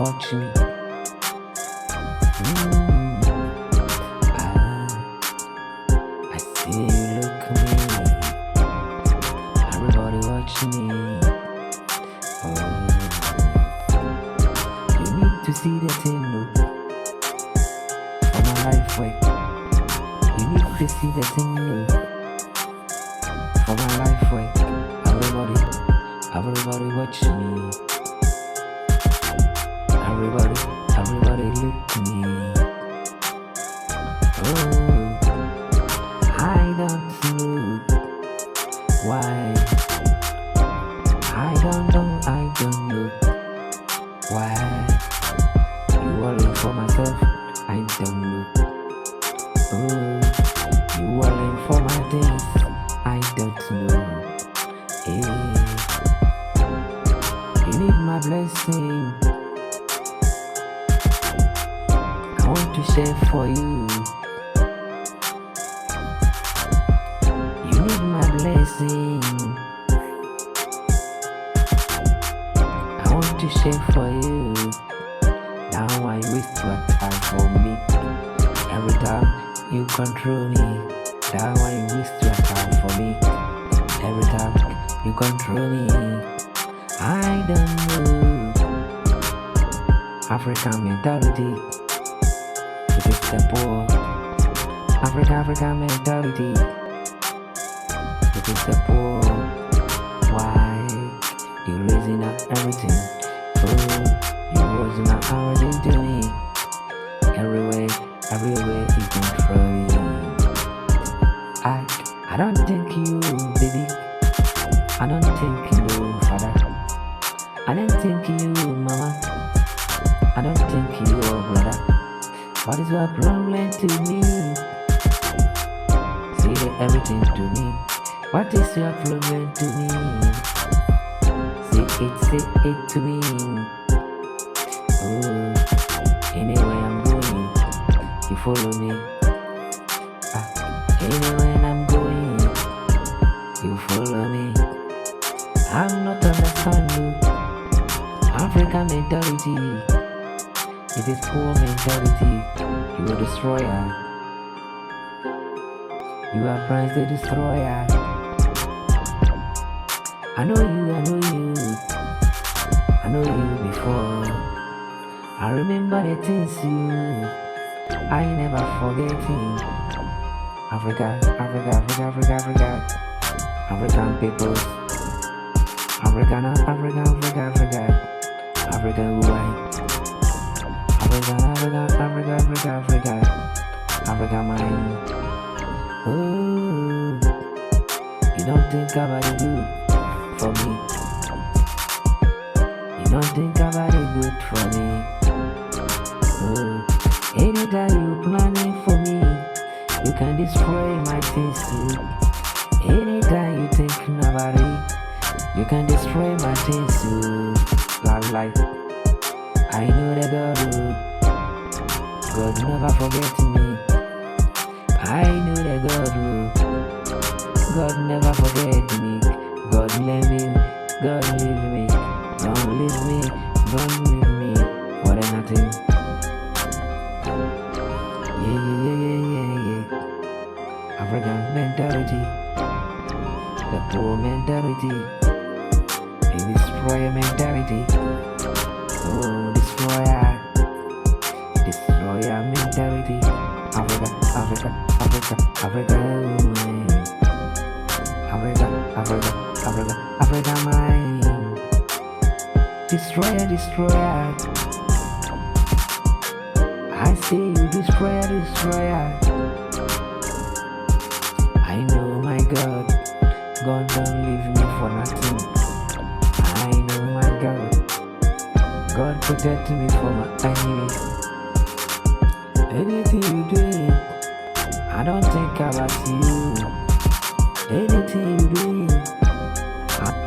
touch me. I see you look at me. Everybody watch me. You need to see the thing, look. For my life work. You need to see the thing, look. For my life work. Everybody watch me. Everybody look at me. I don't know why. I don't know why. You worry for myself, I don't know. You worry for my things, I don't know. You need my blessing. I want to share for you. You need my blessing. I want to share for you. Now I waste your time for me. Every time you control me. Now I waste your time for me. Every time you control me. I don't know. African mentality. It is the poor. African mentality. It is the poor. Why? You raising up everything. You raising up everything to me. Everywhere you control me. I don't think you, baby. I don't think you, father. I don't think you, mama. I don't think you, brother. What is your problem to me? Say everything to me. What is your problem to me? Say it to me. Anywhere I'm going, you follow me. Anywhere I'm going, you follow me. I'm not understanding African mentality. It is poor mentality. You are a destroyer. You are Prince the Destroyer. I know you before. I remember the things I never forgetting. African people. African woman. African mind. You don't think about it good for me. You don't think about it good for me. Anytime you planning for me, you can destroy my things too. Anytime you thinking about it, you can destroy my things too. Like I know that God never forget me. I know that God never forget me. God leave me. Don't leave me. What a nothing. Yeah. African mentality. The poor mentality. The destroyer mentality. Destroyer mentality. Africa mind. Destroyer. I say you destroyer. I know my God don't leave me for nothing. I know my God protect me from my enemies. Anything you do, I don't think about you. Anything you do,